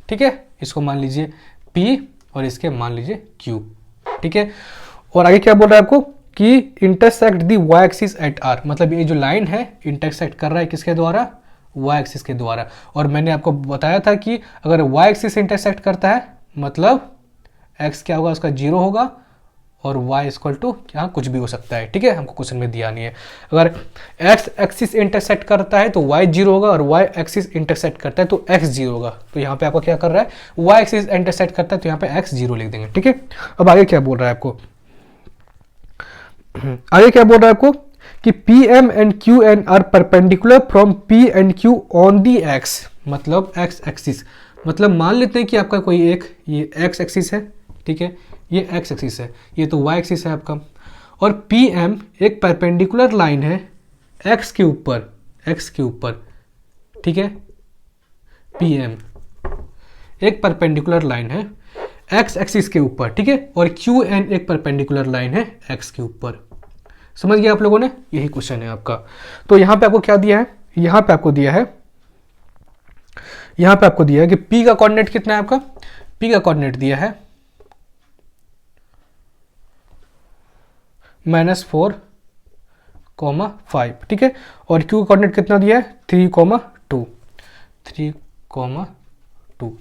ठीक है। इसको मान लीजिए P और इसके मान लीजिए Q, ठीक है। और आगे क्या बोल रहा है आपको कि intersect the y axis at R, मतलब ये जो लाइन है इंटरसेक्ट कर रहा है किसके द्वारा, y एक्सिस के द्वारा। और मैंने आपको बताया था कि अगर y एक्सिस इंटरसेक्ट करता है मतलब x क्या होगा, उसका 0 होगा, और y इक्वल टू क्या कुछ भी हो सकता है, ठीक है। हमको क्वेश्चन में दिया नहीं है। अगर x एक्सिस इंटरसेक्ट करता है तो y 0 होगा, और y एक्सिस इंटरसेक्ट करता है तो x 0 होगा। तो यहाँ पे आपको क्या कर रहा है, y एक्सिस इंटरसेक्ट करता है तो यहाँ पे x 0 लिख देंगे, ठीक है। अब आगे क्या बोल रहा है आपको, आगे क्या बोल रहा है आपको कि PM and QN are perpendicular from P and Q on the x, मतलब x एक्सिस। मतलब मान लेते हैं कि आपका कोई एक ये x एक्सिस है, ठीक है, ये x एक्सिस है, ये तो y एक्सिस है आपका, और PM एक परपेंडिकुलर लाइन है x के ऊपर, ठीक है। PM एक परपेंडिकुलर लाइन है x एक्सिस के ऊपर, ठीक है। और QN एक परपेंडिकुलर लाइन है x के ऊपर। समझ गया आप लोगों ने, यही क्वेश्चन है आपका। तो यहां पे आपको क्या दिया है, यहां पे आपको दिया है कि P का कोऑर्डिनेट कितना है आपका, P का कोऑर्डिनेट दिया है -4,5, ठीक है। और Q का कोऑर्डिनेट कितना दिया है 3,2,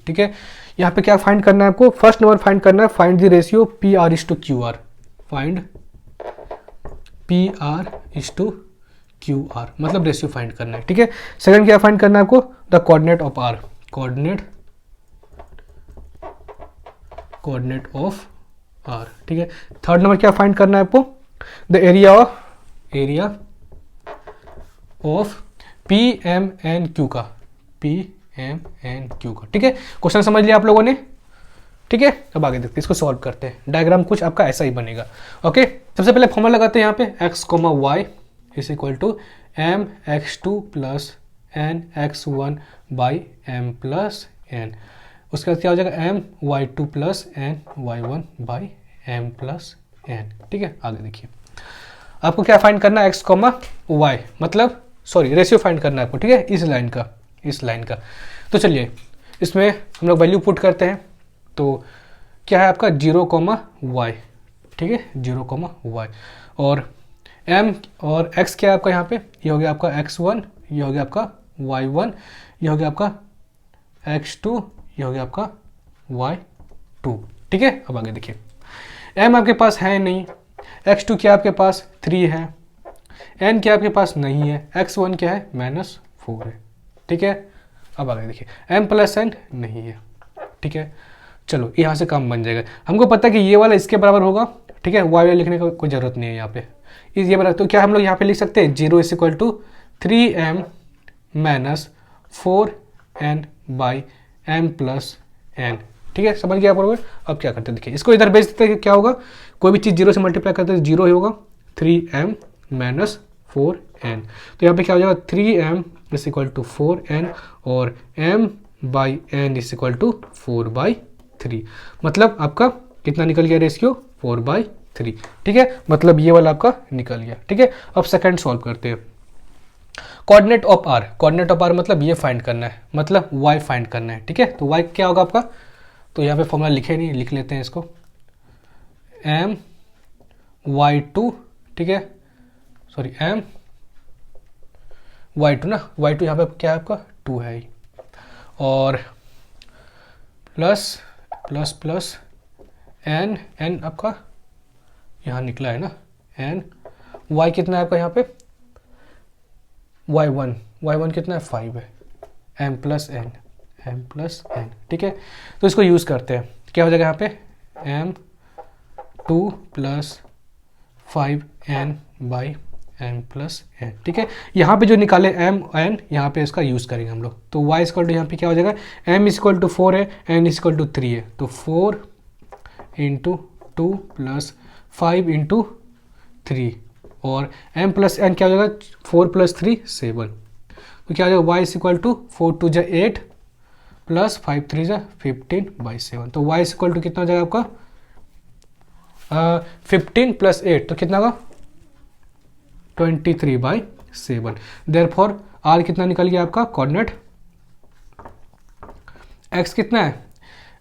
ठीक है। यहाँ पे क्या फाइंड करना है आपको, फर्स्ट नंबर फाइंड करना है, find the ratio PR:QR, find PR:QR, मतलब रेशियो फाइंड करना है, ठीक है। सेकंड क्या फाइंड करना है आपको, the coordinate of R, coordinate of R, ठीक है। थर्ड नंबर क्या फाइंड करना है आपको, the area of PM and Q का, ठीक है। क्वेश्चन समझ लिया आप लोगों ने, ठीक है। अब आगे देखते हैं, इसको सॉल्व करते हैं। डायग्राम कुछ आपका ऐसा ही बनेगा, ओके। सबसे पहले फॉर्मूला लगाते हैं यहाँ पे, x, y is equal to mx2 plus nx1 by m plus n। उसके बाद क्या हो जाएगा my2 plus ny1 by m plus n, ठीक है। आगे देखिए, आपको क्या फाइंड करना है, x, y, मतलब सॉरी रेशियो फाइंड करना है आपको, ठीक है, इस लाइन का। तो चलिए इसमें हम लोग वैल्यू पुट करते हैं। तो क्या है आपका 0, y, ठीक है, 0, y, और m और x क्या है आपका यहाँ पे, ये हो गया आपका x1, ये हो गया आपका y1, ये हो गया आपका x2, ये हो गया आपका y2, ठीक है। अब आगे देखिए, m आपके पास है नहीं, x2 क्या आपके पास 3 है, n क्या आपके पास नहीं है, x1 क्या है -4 है, ठीक है। अब आगे देखिए, m प्लस n नहीं है, ठीक है। चलो यहाँ से काम बन जाएगा। हमको पता है कि ये वाला इसके बराबर होगा, ठीक है, y वाला लिखने का कोई जरूरत नहीं है यहाँ पे, ये बराबर। तो क्या हम लोग यहाँ पे लिख सकते हैं 0 is equal to 3m -4n by m plus n, ठीक है। समझ गया आप बराबर। अब क्या करते हैं देखिए, इसको इधर भेज देते हैं, क्या होगा, कोई भी चीज़ 0 से मल्टीप्लाई करते हैं 0 ही होगा, 3m -4n। तो यहाँ पे क्या हो जाएगा 3m is equal to 4n और m by n is equal to 4/3, मतलब आपका कितना निकल गया रेशियो 4/3, ठीक है। मतलब ये वाला आपका निकल गया, ठीक है। अब सेकंड सॉल्व करते हैं, कोऑर्डिनेट ऑफ R, मतलब ये फाइंड करना है, मतलब y फाइंड करना है, ठीक है। तो y क्या होगा आपका, तो यहाँ पे फॉर्मूला लिखे नहीं, लिख लेते हैं इसको, my2, ठीक है, सॉरी my2 ना, y2 यहाँ पे क्या है आपका 2 है ही, और प्लस n आपका यहाँ निकला है ना, n, y कितना है आपका यहाँ पे y1 कितना है 5 है, m प्लस n, ठीक है। तो इसको यूज़ करते हैं, क्या हो जाएगा यहाँ पे m2 प्लस 5n/m+n, ठीक है। यहाँ पे जो निकाले m n, यहाँ पे इसका यूज़ करेंगे हम लोग। तो y इक्वल टू यहाँ पे क्या हो जाएगा, m इक्वल टू 4 है, n इक्वल टू 3 है, तो 4 × 2 + 5 × 3, और m + n क्या हो जाएगा, 4 + 3 7, तो क्या हो जाएगा y इक्वल टू 4 × 2 = 8 + 5 × 3 = 15/7। तो y इक्वल टू कितना हो जाएगा आपका 15 + 8, तो कितना होगा 23/7। देयरफॉर r कितना निकल गया आपका कोऑर्डिनेट, x कितना है,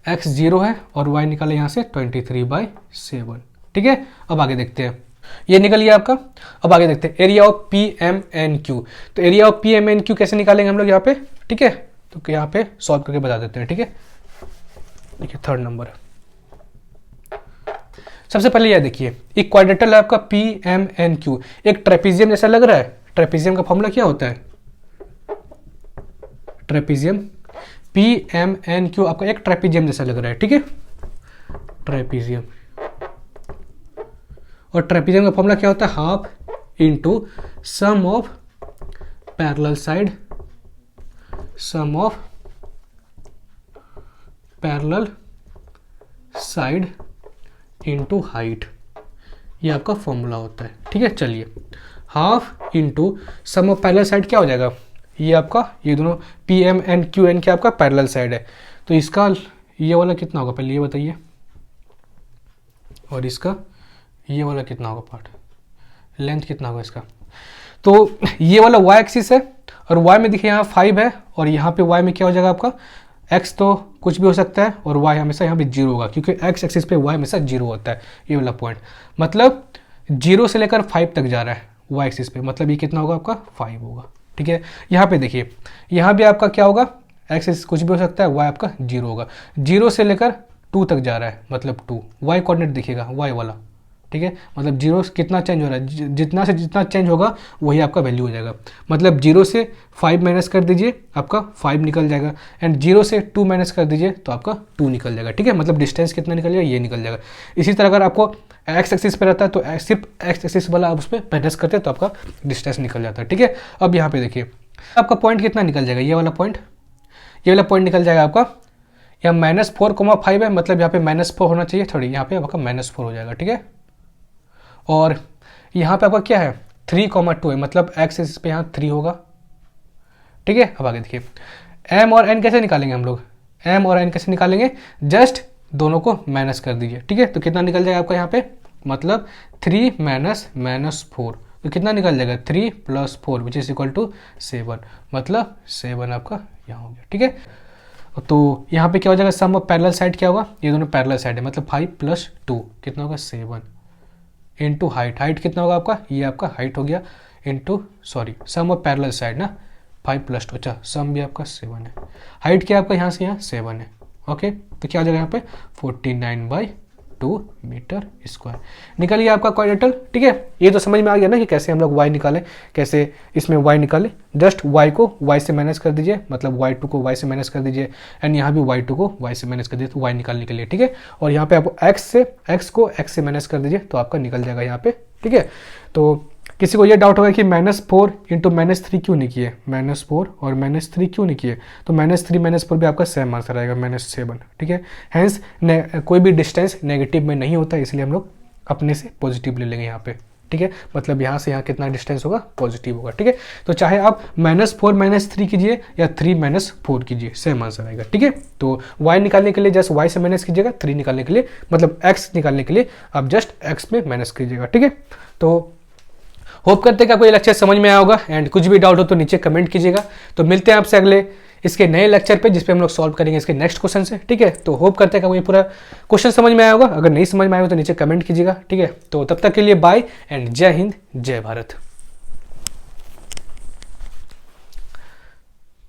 x 0 है, और y निकाले यहाँ से 23/7, ठीक है। अब आगे देखते हैं, ये निकल गया आपका। अब आगे देखते हैं एरिया ऑफ PMNQ। तो एरिया ऑफ PMNQ कैसे निकालेंगे हम लोग यहाँ पे, ठीक है। तो यहाँ पे सॉल्व करके बता देते हैं, ठीक है। देखिए थर्ड नंबर, सबसे पहले यह देखिए, एक क्वाड्रेटल है आपका PMNQ, एक ट्रेपीजियम जैसा लग रहा है। ट्रेपीजियम का फॉर्मूला क्या होता है, ट्रेपीजियम PMNQ आपका एक ट्रेपीजियम जैसा लग रहा है, ठीक है, ट्रेपीजियम। और ट्रेपीजियम का फॉर्मूला क्या होता है, half into sum of parallel side, sum of parallel side into height, ये आपका फॉर्मूला होता है, ठीक है। चलिए half into sum of parallel side क्या हो जाएगा, ये आपका, ये दोनों PMNQN क्या आपका पैरेलल साइड है, तो इसका ये वाला कितना होगा पहले ये बताइए, और इसका ये वाला कितना होगा पार्ट, लेंथ कितना होगा इसका। तो ये वाला y एक्सिस है, और y में देखिए यहाँ 5 है, और यहाँ पे y में क्या हो जाएगा आपका, x तो कुछ भी हो सकता है, और y हमेशा यहाँ पे 0 होगा, क्योंकि x एक्सिस पे y हमेशा 0 होता है। ये वाला पॉइंट मतलब 0 से लेकर 5 तक जा रहा है y एक्सिस पे, मतलब ये कितना होगा आपका 5 होगा, ठीक है। यहाँ पे देखिए, यहाँ भी आपका क्या होगा, x एक्सिस कुछ भी हो सकता है, y आपका 0 होगा, 0 से लेकर 2 तक जा रहा है, मतलब 2, y कोऑर्डिनेट दिखेगा y वाला, ठीक है। मतलब 0 कितना चेंज हो रहा है, जितना से जितना चेंज होगा वही आपका वैल्यू हो जाएगा। मतलब 0 से 5 माइनस कर दीजिए, आपका 5 निकल जाएगा, एंड 0 से 2 माइनस कर दीजिए तो आपका 2 निकल जाएगा, ठीक है। मतलब डिस्टेंस कितना निकल जाएगा, ये निकल जाएगा। इसी तरह अगर आपको x एक्सिस पे रहता है तो सिर्फ x एक्सिस वाला आप उस पर माइनस करते हैं तो आपका डिस्टेंस निकल जाता है, ठीक है। अब यहाँ पे देखिए आपका पॉइंट कितना निकल जाएगा, ये वाला पॉइंट, ये वाला पॉइंट निकल जाएगा आपका, यहाँ -4,5 है, मतलब यहाँ पे -4 होना चाहिए, थोड़ी यहाँ पे आपका -4 हो जाएगा, ठीक है। और यहाँ पे आपका क्या है 3,2 है, मतलब x एक्सिस पे यहाँ 3 होगा, ठीक है। अब आगे देखिए m और n कैसे निकालेंगे हम लोग, m और n कैसे निकालेंगे, जस्ट दोनों को माइनस कर दीजिए, ठीक है। तो कितना निकल जाएगा आपका यहाँ पे, मतलब 3 - -4, तो कितना निकल जाएगा 3 + 4 विच इज इक्वल टू 7, मतलब 7 आपका यहाँ हो गया, ठीक है। तो यहाँ पे क्या हो जाएगा, सम ऑफ पैरेलल साइड क्या होगा, ये दोनों पैरेलल साइड है, मतलब 5 + 2 कितना होगा 7 इंटू हाइट, हाइट कितना होगा आपका, ये आपका हाइट हो गया, into sorry sum of parallel side ना 5 + 2, अच्छा सम भी आपका 7 है, हाइट क्या आपका यहाँ से यहाँ 7 है, ओके। तो क्या हो जाएगा यहाँ पे 49/2 मीटर स्क्वायर निकल गया आपका क्वाड्रेटल, ठीक है। ये तो समझ में आ गया ना कि कैसे हम लोग y निकालें, कैसे इसमें y निकालें। जस्ट y को y से माइनस कर दीजिए, मतलब y2 को y से माइनस कर दीजिए, एंड यहाँ भी y2 को y से माइनस कर दीजिए, तो y निकालने के लिए, ठीक है। और यहाँ पे आपको x को x से माइनस कर दीजिए तो आपका निकल जाएगा यहाँ पे, ठीक है। तो किसी को ये डाउट होगा कि -4 × -3 क्यों नहीं किए, -4 और -3 क्यों नहीं किए, तो -3 -4 भी आपका सेम आंसर आएगा -7, ठीक है। हैंस कोई भी डिस्टेंस नेगेटिव में नहीं होता, इसलिए हम लोग अपने से पॉजिटिव ले लेंगे यहाँ पे, ठीक है। मतलब यहाँ से यहाँ कितना डिस्टेंस होगा, पॉजिटिव होगा, ठीक है। तो चाहे आप -4 -3 कीजिए या 3 -4 कीजिए, सेम आंसर आएगा, ठीक है। तो y निकालने के लिए जस्ट y से माइनस कीजिएगा, 3 निकालने के लिए मतलब x निकालने के लिए आप जस्ट x में माइनस कीजिएगा, ठीक है। तो होप करते हैं कि आपको ये लेक्चर समझ में आया होगा, एंड कुछ भी डाउट हो तो नीचे कमेंट कीजिएगा। तो मिलते हैं आपसे अगले इसके नए लेक्चर पे, जिसपे हम लोग सॉल्व करेंगे इसके नेक्स्ट क्वेश्चन से, ठीक है। तो होप करते हैं कि आपको ये पूरा क्वेश्चन समझ में आया होगा, अगर नहीं समझ में आया हो तो नीचे कमेंट कीजिएगा, ठीक है। तो तब तक के लिए बाय एंड जय हिंद जय भारत।